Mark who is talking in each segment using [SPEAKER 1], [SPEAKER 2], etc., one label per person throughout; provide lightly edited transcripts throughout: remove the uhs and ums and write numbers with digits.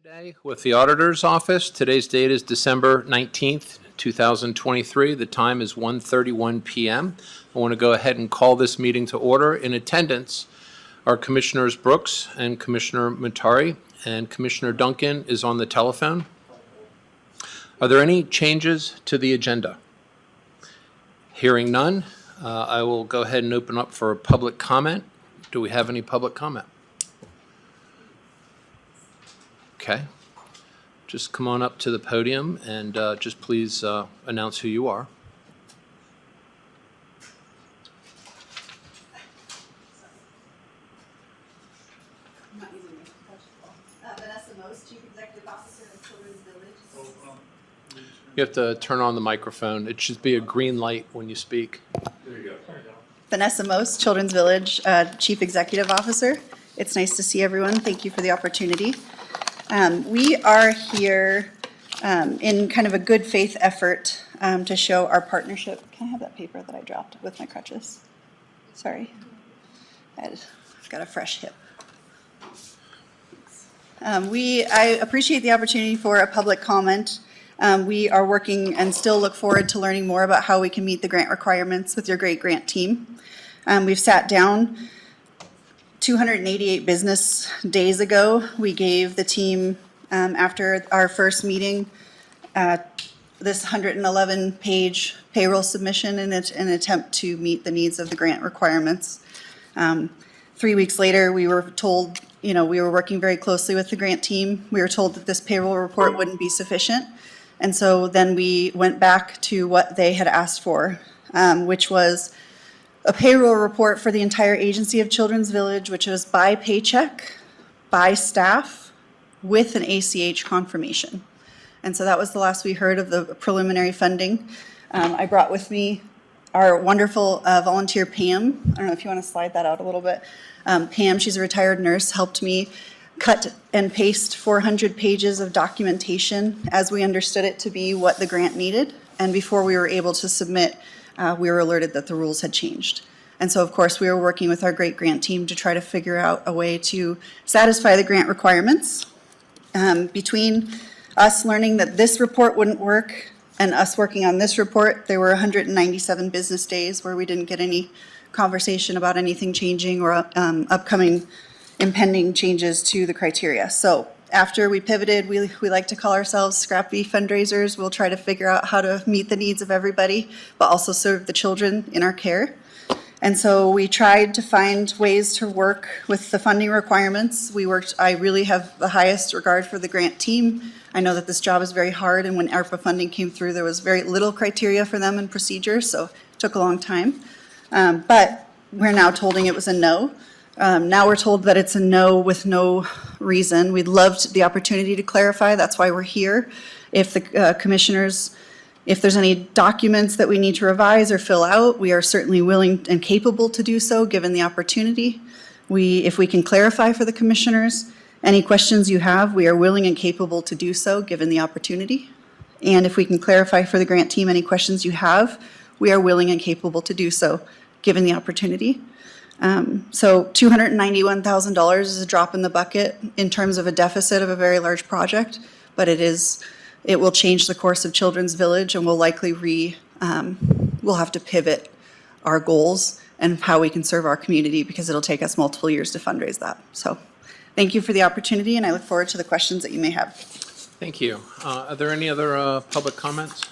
[SPEAKER 1] Today with the Auditor's Office. Today's date is December 19th, 2023. The time is 1:31 p.m. I want to go ahead and call this meeting to order. In attendance are Commissioners Brooks and Commissioner Matari, and Commissioner Duncan is on the telephone. Are there any changes to the agenda? Hearing none, I will go ahead and open up for public comment. Do we have any public comment? Okay. Just come on up to the podium and just please announce who you are.
[SPEAKER 2] Vanessa Most, Chief Executive Officer of Children's Village.
[SPEAKER 1] You have to turn on the microphone. It should be a green light when you speak.
[SPEAKER 3] There you go.
[SPEAKER 2] Vanessa Most, Children's Village Chief Executive Officer. It's nice to see everyone. Thank you for the opportunity. We are here in kind of a good faith effort to show our partnership. Can I have that paper that I dropped with my crutches? Sorry. I've got a fresh hip. I appreciate the opportunity for a public comment. We are working and still look forward to learning more about how we can meet the grant requirements with your great grant team. We've sat down 288 business days ago. We gave the team, after our first meeting, this 111-page payroll submission in an attempt to meet the needs of the grant requirements. 3 weeks later, we were told, we were working very closely with the grant team. We were told that this payroll report wouldn't be sufficient. And so then we went back to what they had asked for, which was a payroll report for the entire agency of Children's Village, which was by paycheck, by staff, with an ACH confirmation. And so that was the last we heard of the preliminary funding. I brought with me our wonderful volunteer, Pam. I don't know if you want to slide that out a little bit. Pam, she's a retired nurse, helped me cut and paste 400 pages of documentation as we understood it to be what the grant needed. And before we were able to submit, we were alerted that the rules had changed. And so, of course, we were working with our great grant team to try to figure out a way to satisfy the grant requirements. Between us learning that this report wouldn't work and us working on this report, there were 197 business days where we didn't get any conversation about anything changing or upcoming impending changes to the criteria. So after we pivoted, we like to call ourselves scrappy fundraisers. We'll try to figure out how to meet the needs of everybody, but also serve the children in our care. And so we tried to find ways to work with the funding requirements. I really have the highest regard for the grant team. I know that this job is very hard, and when ARPA funding came through, there was very little criteria for them and procedures, so it took a long time. But we're now told it was a no. Now we're told that it's a no with no reason. We'd loved the opportunity to clarify. That's why we're here. If the commissioners, if there's any documents that we need to revise or fill out, we are certainly willing and capable to do so given the opportunity. If we can clarify for the commissioners any questions you have, we are willing and capable to do so given the opportunity. And if we can clarify for the grant team any questions you have, we are willing and capable to do so given the opportunity. So $291,000 is a drop in the bucket in terms of a deficit of a very large project, but it will change the course of Children's Village, and we'll likely we'll have to pivot our goals and how we can serve our community because it'll take us multiple years to fundraise that. So thank you for the opportunity, and I look forward to the questions that you may have.
[SPEAKER 1] Thank you. Are there any other public comments?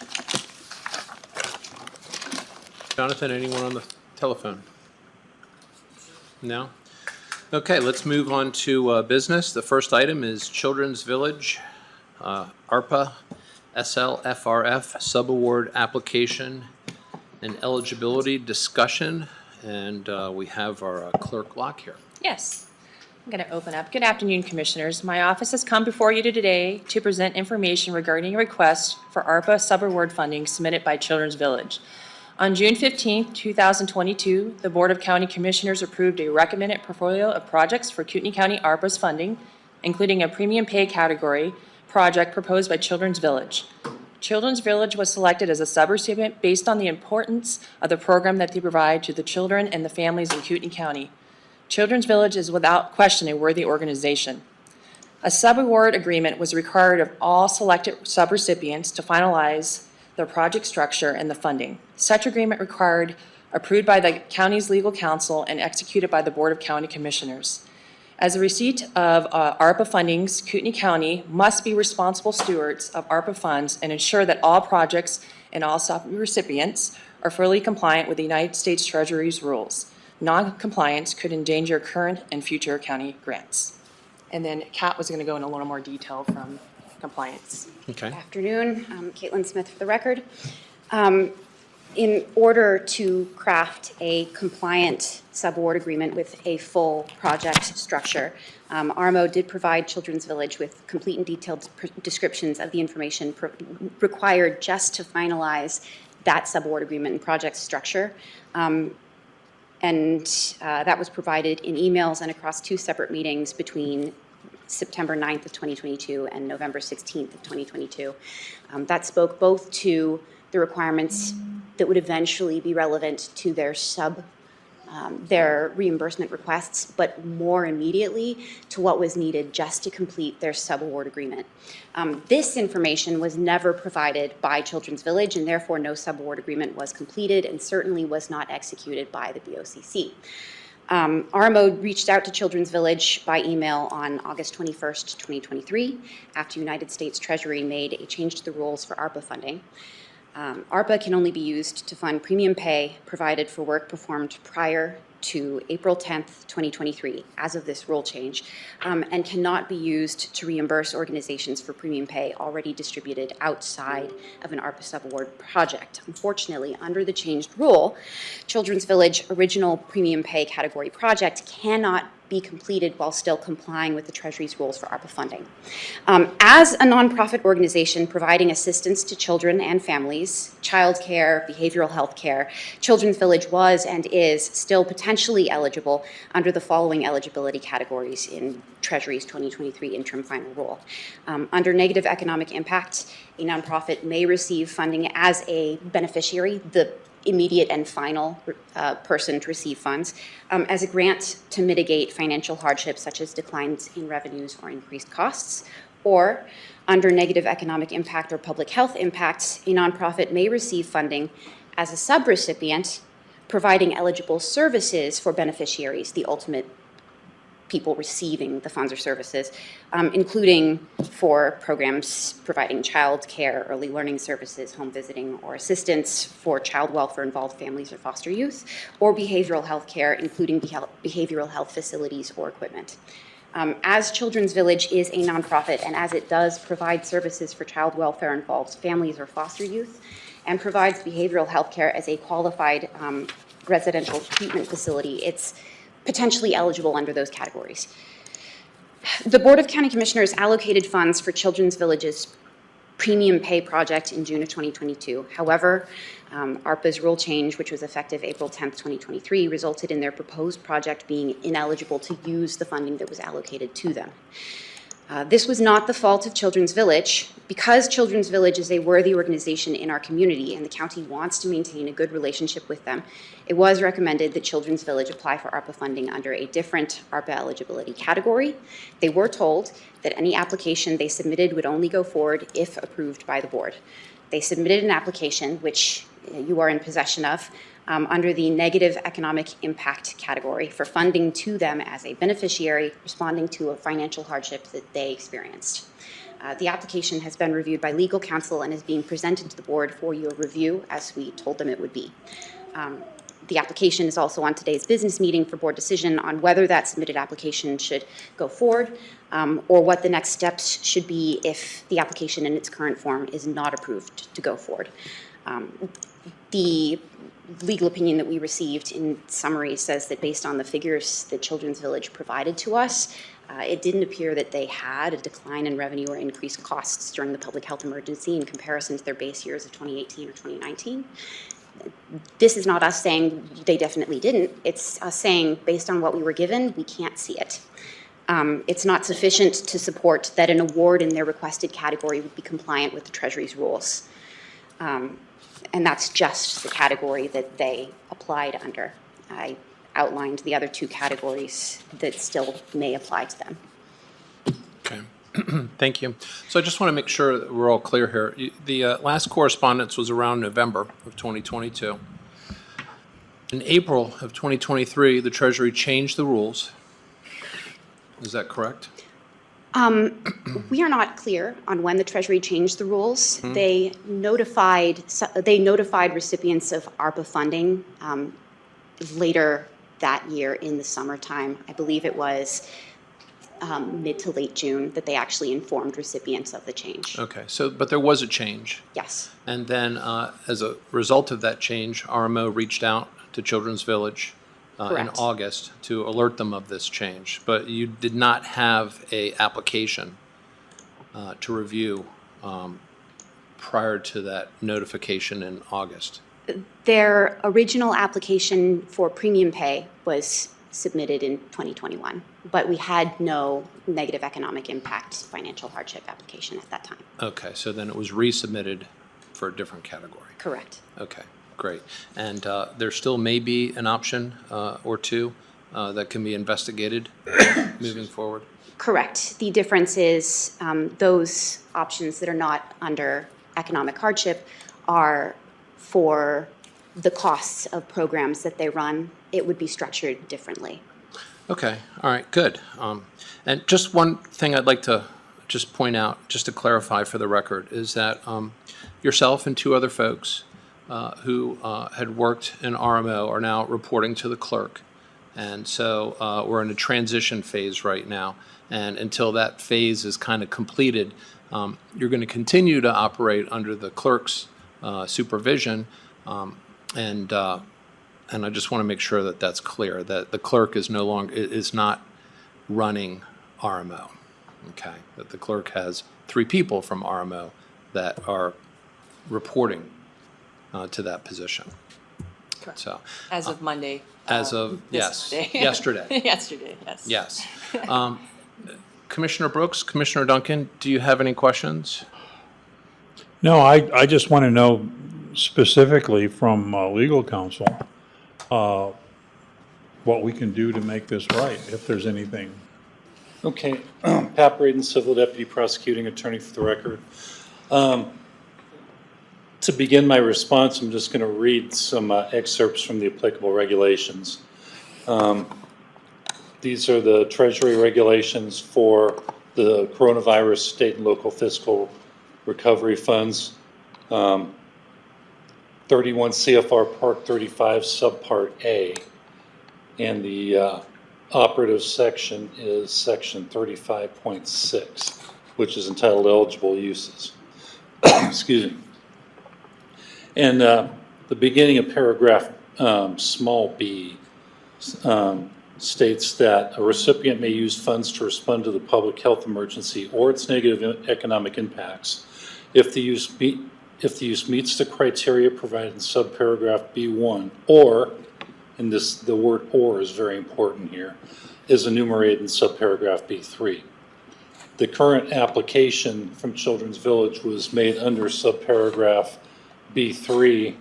[SPEAKER 1] Jonathan, anyone on the telephone? No? Okay, let's move on to business. The first item is Children's Village, ARPA, SLFRF, subaward application and eligibility discussion. And we have our clerk Locke here.
[SPEAKER 4] Yes, I'm going to open up. Good afternoon, Commissioners. My office has come before you today to present information regarding a request for ARPA subaward funding submitted by Children's Village. On June 15, 2022, the Board of County Commissioners approved a recommended portfolio of projects for Kootenai County ARPA's funding, including a premium pay category project proposed by Children's Village. Children's Village was selected as a subrecipient based on the importance of the program that they provide to the children and the families in Kootenai County. Children's Village is without question a worthy organization. A subaward agreement was required of all selected subrecipients to finalize their project structure and the funding. Such agreement required approved by the county's legal counsel and executed by the Board of County Commissioners. As a receipt of ARPA fundings, Kootenai County must be responsible stewards of ARPA funds and ensure that all projects and all subrecipients are fully compliant with the United States Treasury's rules. Non-compliance could endanger current and future county grants. And then Kat was going to go in a little more detail from compliance.
[SPEAKER 1] Okay.
[SPEAKER 3] Afternoon, Caitlin Smith for the record. In order to craft a compliant subaward agreement with a full project structure, ARMO did provide Children's Village with complete and detailed descriptions of the information required just to finalize that subaward agreement and project structure. That was provided in emails and across 2 separate meetings between September 9th of 2022 and November 16th of 2022. That spoke both to the requirements that would eventually be relevant to their reimbursement requests, but more immediately to what was needed just to complete their subaward agreement. This information was never provided by Children's Village, and therefore no subaward agreement was completed and certainly was not executed by the BOCC. ARMO reached out to Children's Village by email on August 21st, 2023, after United States Treasury made a change to the rules for ARPA funding. ARPA can only be used to fund premium pay provided for work performed prior to April 10th, 2023, as of this rule change, and cannot be used to reimburse organizations for premium pay already distributed outside of an ARPA subaward project. Unfortunately, under the changed rule, Children's Village original premium pay category project cannot be completed while still complying with the Treasury's rules for ARPA funding. As a nonprofit organization providing assistance to children and families, child care, behavioral health care, Children's Village was and is still potentially eligible under the following eligibility categories in Treasury's 2023 interim final rule. Under negative economic impact, a nonprofit may receive funding as a beneficiary, the immediate and final person to receive funds, as a grant to mitigate financial hardships such as declines in revenues or increased costs, or under negative economic impact or public health impacts, a nonprofit may receive funding as a subrecipient, providing eligible services for beneficiaries, the ultimate people receiving the funds or services, including for programs providing child care, early learning services, home visiting, or assistance for child welfare-involved families or foster youth, or behavioral health care, including behavioral health facilities or equipment. As Children's Village is a nonprofit, and as it does provide services for child welfare-involved families or foster youth, and provides behavioral health care as a qualified residential treatment facility, it's potentially eligible under those categories. The Board of County Commissioners allocated funds for Children's Village's premium pay project in June of 2022. However, ARPA's rule change, which was effective April 10th, 2023, resulted in their proposed project being ineligible to use the funding that was allocated to them. This was not the fault of Children's Village. Because Children's Village is a worthy organization in our community and the county wants to maintain a good relationship with them, it was recommended that Children's Village apply for ARPA funding under a different ARPA eligibility category. They were told that any application they submitted would only go forward if approved by the board. They submitted an application, which you are in possession of, under the negative economic impact category for funding to them as a beneficiary responding to a financial hardship that they experienced. The application has been reviewed by legal counsel and is being presented to the board for your review as we told them it would be. The application is also on today's business meeting for board decision on whether that submitted application should go forward or what the next steps should be if the application in its current form is not approved to go forward. The legal opinion that we received in summary says that based on the figures that Children's Village provided to us, it didn't appear that they had a decline in revenue or increased costs during the public health emergency in comparison to their base years of 2018 or 2019. This is not us saying they definitely didn't. It's us saying based on what we were given, we can't see it. It's not sufficient to support that an award in their requested category would be compliant with the Treasury's rules. And that's just the category that they applied under. I outlined the other 2 categories that still may apply to them.
[SPEAKER 1] Okay, thank you. So I just want to make sure that we're all clear here. The last correspondence was around November of 2022. In April of 2023, the Treasury changed the rules. Is that correct?
[SPEAKER 3] We are not clear on when the Treasury changed the rules. They notified recipients of ARPA funding later that year in the summertime. I believe it was mid to late June that they actually informed recipients of the change.
[SPEAKER 1] Okay, so, but there was a change.
[SPEAKER 3] Yes,
[SPEAKER 1] And then, as a result of that change, RMO reached out to Children's Village in
[SPEAKER 3] Correct.
[SPEAKER 1] August to alert them of this change. But you did not have a application to review prior to that notification in August.
[SPEAKER 3] their original application for premium pay was submitted in 2021, but we had no negative economic impact financial hardship application at that time.
[SPEAKER 1] Okay, so then it was resubmitted for a different category.
[SPEAKER 3] Correct.
[SPEAKER 1] Okay, great. And there still may be an option or two that can be investigated moving forward?
[SPEAKER 3] Correct. The difference is those options that are not under economic hardship are for the costs of programs that they run. It would be structured differently.
[SPEAKER 1] Okay, all right, good. And just one thing I'd like to just point out, just to clarify for the record, is that yourself and two other folks who had worked in RMO are now reporting to the clerk. And so we're in a transition phase right now. And until that phase is kind of completed, you're going to continue to operate under the clerk's supervision. And I just want to make sure that that's clear, that the clerk is no longer, is not running RMO. Okay, that the clerk has 3 people from RMO that are reporting to that position.
[SPEAKER 4] Correct.
[SPEAKER 1] So,
[SPEAKER 4] As of Monday.
[SPEAKER 1] as of,
[SPEAKER 4] this
[SPEAKER 1] yes,
[SPEAKER 4] day.
[SPEAKER 1] yesterday.
[SPEAKER 4] Yesterday, yes.
[SPEAKER 1] Yes. Commissioner Brooks, Commissioner Duncan, do you have any questions?
[SPEAKER 5] No, I just want to know specifically from legal counsel what we can do to make this right, if there's anything.
[SPEAKER 6] Okay, Pat Braden, Civil Deputy Prosecuting Attorney for the record. To begin my response, I'm just going to read some excerpts from the applicable regulations. These are the Treasury regulations for the coronavirus state and local fiscal recovery funds. 31 CFR Part 35 Subpart A, and the operative section is section 35.6, which is entitled Eligible Uses. Excuse me. And the beginning of paragraph small b states that a recipient may use funds to respond to the public health emergency or its negative economic impacts if the use meets the criteria provided in subparagraph B1, or, and this, the word or is very important here, is enumerated in subparagraph B3. The current application from Children's Village was made under subparagraph B3.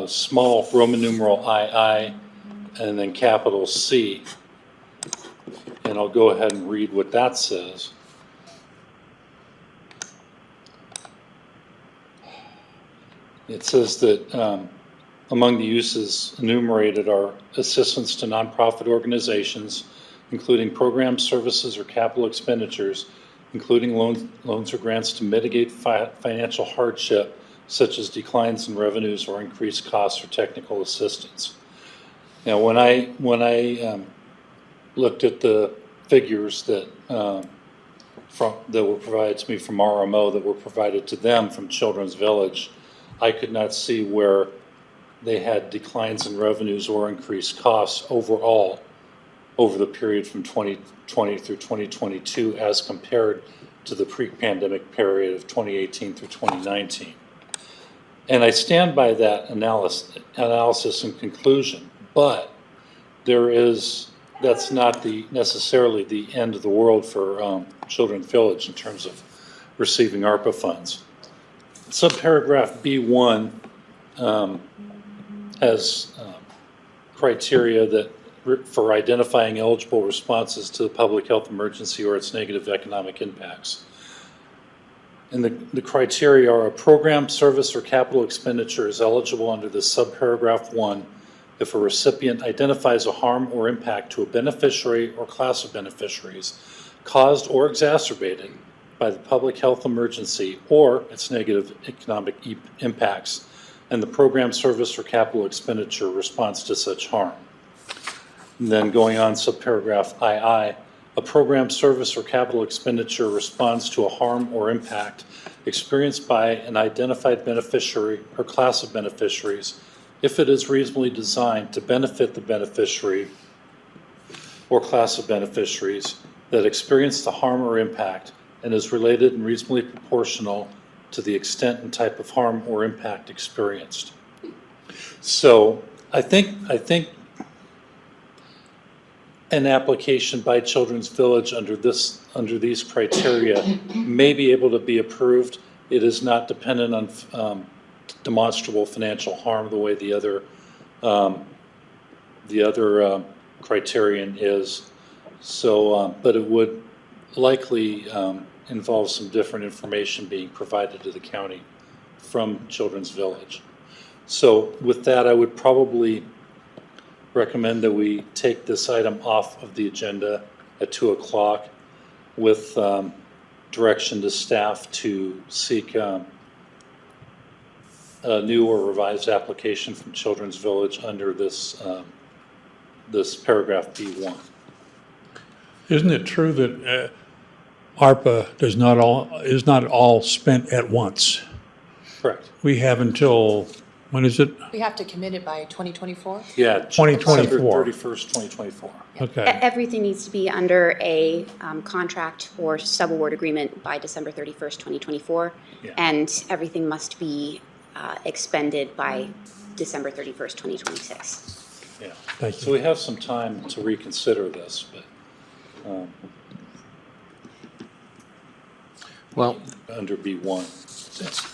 [SPEAKER 6] Small Roman numeral II, and then capital C. And I'll go ahead and read what that says. It says that among the uses enumerated are assistance to nonprofit organizations, including programs, services, or capital expenditures, including loans or grants to mitigate financial hardship, such as declines in revenues or increased costs or technical assistance. Now, when I looked at the figures that were provided to me from RMO that were provided to them from Children's Village, I could not see where they had declines in revenues or increased costs overall over the period from 2020 through 2022 as compared to the pre-pandemic period of 2018 through 2019. And I stand by that analysis and conclusion, but that's not necessarily the end of the world for Children's Village in terms of receiving ARPA funds. Subparagraph B1 has criteria that for identifying eligible responses to the public health emergency or its negative economic impacts. And the criteria are: a program, service, or capital expenditure is eligible under this subparagraph 1 if a recipient identifies a harm or impact to a beneficiary or class of beneficiaries caused or exacerbated by the public health emergency or its negative economic impacts, and the program, service, or capital expenditure responds to such harm. And then going on, subparagraph II, a program, service, or capital expenditure responds to a harm or impact experienced by an identified beneficiary or class of beneficiaries if it is reasonably designed to benefit the beneficiary or class of beneficiaries that experienced the harm or impact and is related and reasonably proportional to the extent and type of harm or impact experienced. So I think an application by Children's Village under these criteria may be able to be approved. It is not dependent on demonstrable financial harm the way the other criterion is. So, but it would likely involve some different information being provided to the county from Children's Village. So with that, I would probably recommend that we take this item off of the agenda at 2 o'clock with direction to staff to seek a new or revised application from Children's Village under this this paragraph B1.
[SPEAKER 5] Isn't it true that ARPA is not all spent at once?
[SPEAKER 6] Correct.
[SPEAKER 5] We have until, when is it?
[SPEAKER 4] We have to commit it by 2024?
[SPEAKER 6] Yeah,
[SPEAKER 5] 2024.
[SPEAKER 6] December 31st, 2024.
[SPEAKER 5] Okay.
[SPEAKER 3] Everything needs to be under a contract or subaward agreement by December 31st, 2024.
[SPEAKER 6] Yeah.
[SPEAKER 3] And everything must be expended by December 31st, 2026.
[SPEAKER 6] Yeah.
[SPEAKER 5] Thank
[SPEAKER 6] So
[SPEAKER 5] you.
[SPEAKER 6] we have some time to reconsider this, but
[SPEAKER 1] Well,
[SPEAKER 6] under B1.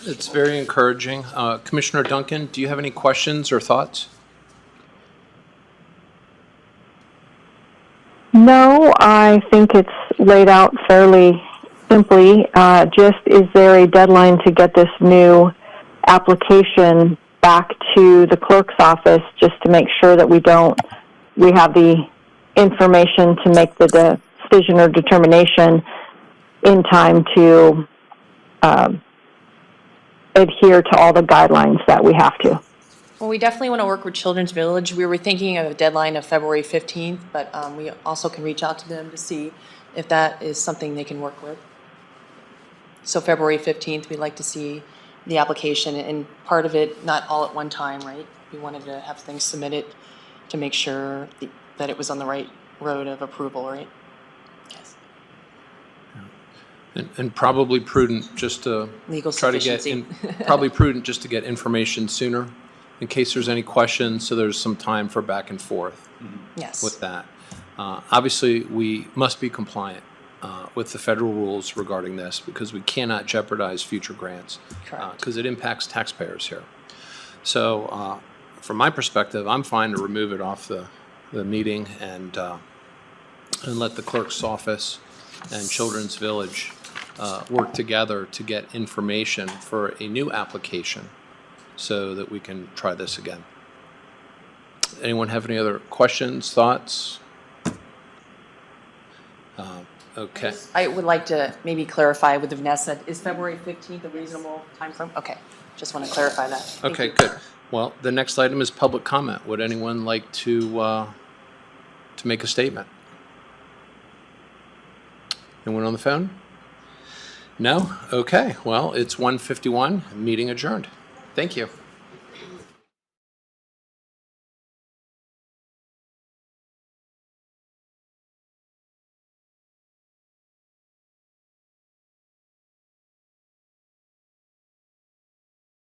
[SPEAKER 1] it's very encouraging. Commissioner Duncan, do you have any questions or thoughts?
[SPEAKER 7] No, I think it's laid out fairly simply. Just, is there a deadline to get this new application back to the clerk's office just to make sure that we have the information to make the decision or determination in time to adhere to all the guidelines that we have to?
[SPEAKER 4] Well, we definitely want to work with Children's Village. We were thinking of a deadline of February 15th, but we also can reach out to them to see if that is something they can work with. So February 15th, we'd like to see the application, and part of it, not all at one time, right? We wanted to have things submitted to make sure that it was on the right road of approval, right? Yes.
[SPEAKER 1] And probably prudent just to
[SPEAKER 4] Legal
[SPEAKER 1] try to get,
[SPEAKER 4] sufficiency.
[SPEAKER 1] probably prudent just to get information sooner in case there's any questions, so there's some time for back and forth
[SPEAKER 4] Yes.
[SPEAKER 1] with that. Obviously, we must be compliant with the federal rules regarding this because we cannot jeopardize future grants
[SPEAKER 4] Correct.
[SPEAKER 1] because it impacts taxpayers here. So from my perspective, I'm fine to remove it off the meeting and let the clerk's office and Children's Village work together to get information for a new application so that we can try this again. Anyone have any other questions, thoughts? Okay.
[SPEAKER 4] I would like to maybe clarify with Vanessa, is February 15th a reasonable timeframe? Okay, just want to clarify that. Thank
[SPEAKER 1] Okay,
[SPEAKER 4] you.
[SPEAKER 1] good. Well, the next item is public comment. Would anyone like to make a statement? Anyone on the phone? No? Okay, well, it's 1:51, meeting adjourned. Thank you.